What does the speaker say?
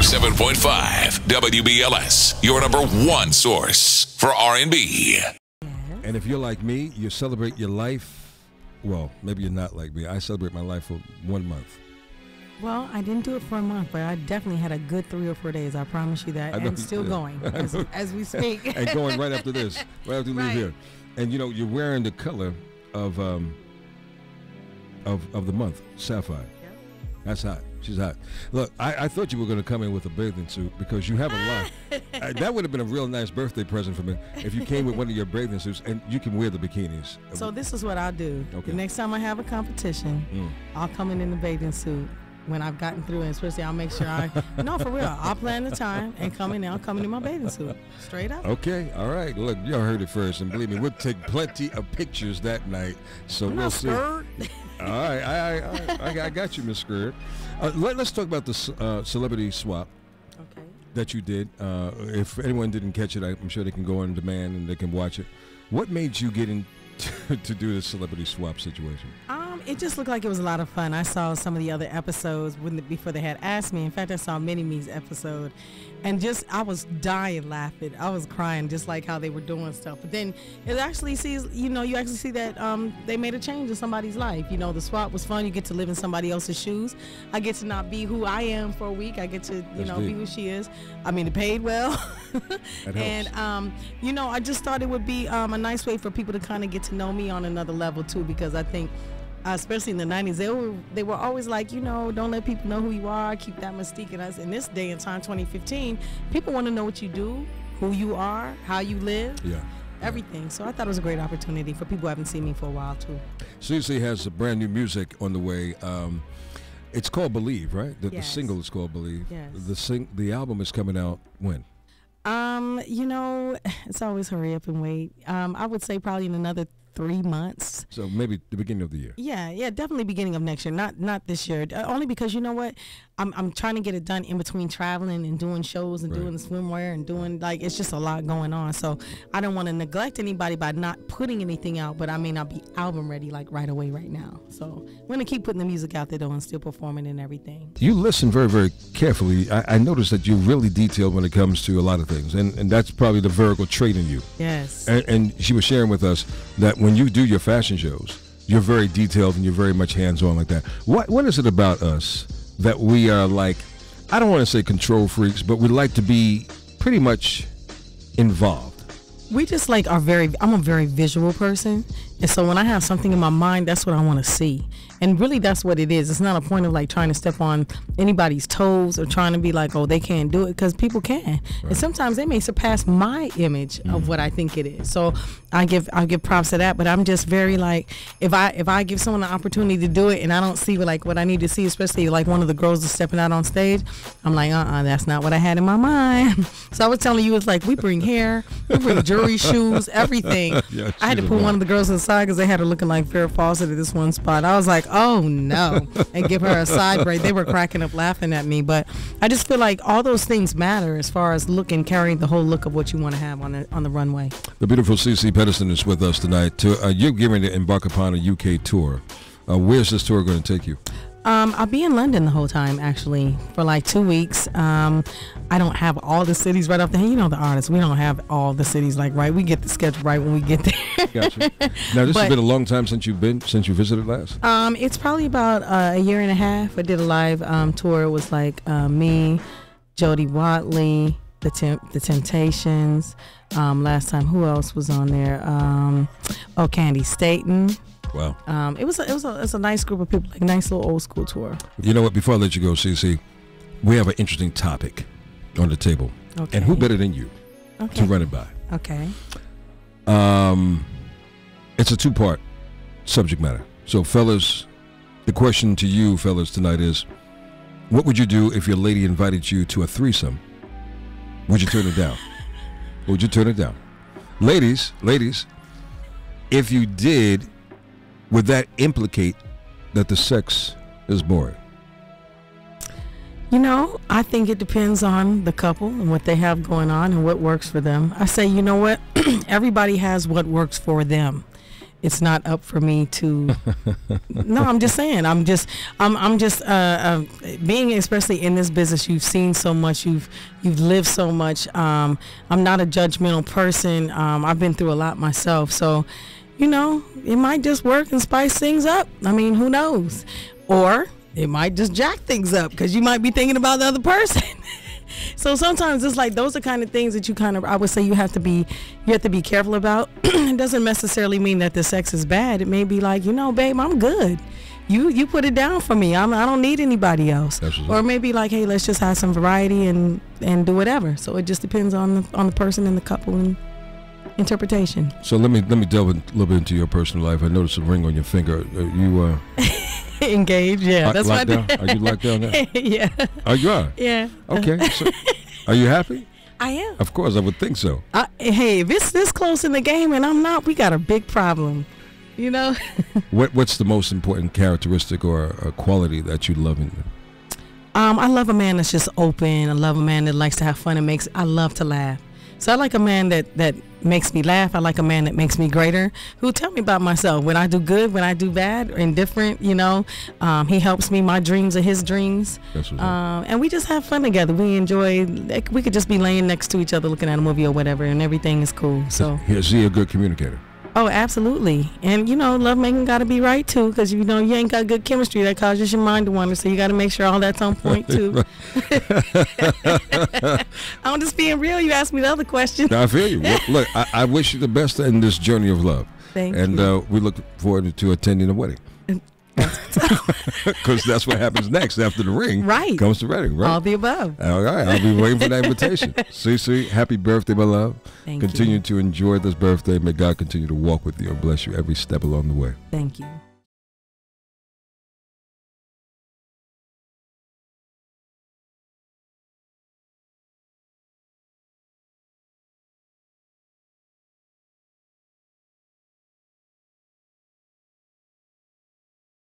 107.5 WBLS, your number one source for R&B. And if you're like me, you celebrate your life. Well, maybe you're not like me. I celebrate my life for 1 month. Well, I didn't do it for a month, but I definitely had a good 3 or 4 days. I promise you that. And still going as we speak. And going right after this, right after we leave here. And, you know, you're wearing the color of the month, sapphire. Yep. That's hot. She's hot. Look, I thought you were going to come in with a bathing suit because you have a lot. That would have been a real nice birthday present for me if you came with one of your bathing suits, and you can wear the bikinis. So this is what I'll do. Okay. The next time I have a competition, I'll come in the bathing suit. When I've gotten through, and especially I'll make sure no, for real, I'll plan the time and come in my bathing suit, straight up. Okay, all right. Look, y'all heard it first, and believe me, we'll take plenty of pictures that night. So we'll see. All right, I got you, Miss Skirt. Let's talk about the celebrity swap that you did. If anyone didn't catch it, I'm sure they can go on demand and they can watch it. What made you get in to do the celebrity swap situation? It just looked like it was a lot of fun. I saw some of the other episodes before they had asked me. In fact, I saw Mini-Me's episode, and I was dying laughing. I was crying just like how they were doing stuff. But then it actually you actually see that they made a change in somebody's life. You know, the swap was fun. You get to live in somebody else's shoes. I get to not be who I am for a week. I get to, be who she is. I mean, it paid well. And, I just thought it would be a nice way for people to kind of get to know me on another level, too, because I think especially in the 90s, they were always like, don't let people know who you are, keep that mystique. And in this day and time, 2015, people want to know what you do, who you are, how you live, everything. So I thought it was a great opportunity for people who haven't seen me for a while, too. CeCe has brand new music on the way. It's called Believe, right? The single is called Believe. Yes. The album is coming out when? It's always hurry up and wait. I would say probably in another 3 months. So maybe the beginning of the year. Yeah, definitely beginning of next year. Not this year. Only because you know what, I'm trying to get it done in between traveling and doing shows and doing the swimwear and doing it's just a lot going on. So I don't want to neglect anybody by not putting anything out. But I may not be album ready right away right now. So I'm gonna keep putting the music out there though and still performing and everything. You listen very, very carefully. I noticed that you're really detailed when it comes to a lot of things, and that's probably the Virgo trait in you. Yes. And she was sharing with us that when you do your fashion shows, you're very detailed and you're very much hands-on like that. What is it about us that we are like, I don't want to say control freaks, but we like to be pretty much involved? We just I'm a very visual person. And so when I have something in my mind, that's what I want to see. And really, that's what it is. It's not a point of trying to step on anybody's toes or trying to be like, oh, they can't do it, because people can. Right. And sometimes they may surpass my image of what I think it is. So I give props to that. But I'm just very if I give someone the opportunity to do it and I don't see what I need to see, especially one of the girls is stepping out on stage, I'm like, that's not what I had in my mind. So I was telling you, it's we bring hair, we bring jewelry, shoes, everything. I had to put one of the girls inside because they had her looking like Farrah Fawcett at this one spot. I was like, oh no, and give her a side braid. They were cracking up laughing at me, but I just feel like all those things matter as far as carrying the whole look of what you want to have on the runway. The beautiful CeCe Peniston is with us tonight. You're getting to embark upon a UK tour. Where's this tour going to take you? I'll be in London the whole time, actually, for 2 weeks. I don't have all the cities right off the hand. The artists, we don't have all the cities right. We get the schedule right when we get there. Gotcha. Now, this has been a long time since you visited last? It's probably about a year and a half. I did a live tour. It was me, Jody Watley, the Temptations. Last time, who else was on there? Candy Staten. Wow. It was a nice group of people, a nice little old school tour. You know what? Before I let you go, CeCe, we have an interesting topic on the table. Okay. And who better than you to run it by? Okay. It's a two-part subject matter. So, fellas, the question to you, fellas, tonight is, what would you do if your lady invited you to a threesome? Would you turn it down? Would you turn it down? Ladies, if you did, would that implicate that the sex is boring? I think it depends on the couple and what they have going on and what works for them. I say, you know what? Everybody has what works for them. it's not up for me to. No, I'm just saying. I'm just being, especially in this business. You've seen so much. You've lived so much. I'm not a judgmental person. I've been through a lot myself. So, you know, it might just work and spice things up. I mean, who knows? Or it might just jack things up because you might be thinking about the other person. So sometimes it's like those are kind of things that I would say you have to be careful about. It doesn't necessarily mean that the sex is bad. It may be like, you know, babe, I'm good. You put it down for me. I don't need anybody else. Or maybe like, hey, let's just have some variety and do whatever. So it just depends on the person and the couple and interpretation. So let me delve a little bit into your personal life. I noticed a ring on your finger. Are you engaged? Yeah, that's locked down? Are you locked down now? Yeah. Oh, you are? Yeah. Okay. So, are you happy? I am. Of course, I would think so. Hey, if it's this close in the game and I'm not, we got a big problem. You know. What's the most important characteristic or quality that you love in them? I love a man that's just open. I love a man that likes to have fun and I love to laugh. So I like a man that makes me laugh. I like a man that makes me greater, who tell me about myself. When I do good, when I do bad, or indifferent, you know. He helps me. My dreams are his dreams. And we just have fun together. We enjoy, we could just be laying next to each other looking at a movie or whatever, and everything is cool. So is he a good communicator? Oh, absolutely. And, you know, lovemaking got to be right, too, because, you know, you ain't got good chemistry. That causes your mind to wander, so you got to make sure all that's on point, too. I'm just being real. You asked me the other question. No, I feel you. Look, I wish you the best in this journey of love. Thank you. And we look forward to attending the wedding. Because that's what happens next after the ring. Right. Comes the wedding, right? All the above. All right. I'll be waiting for that invitation. CeCe, happy birthday, my love. Thank you. Continue to enjoy this birthday. May God continue to walk with you and bless you every step along the way. Thank you.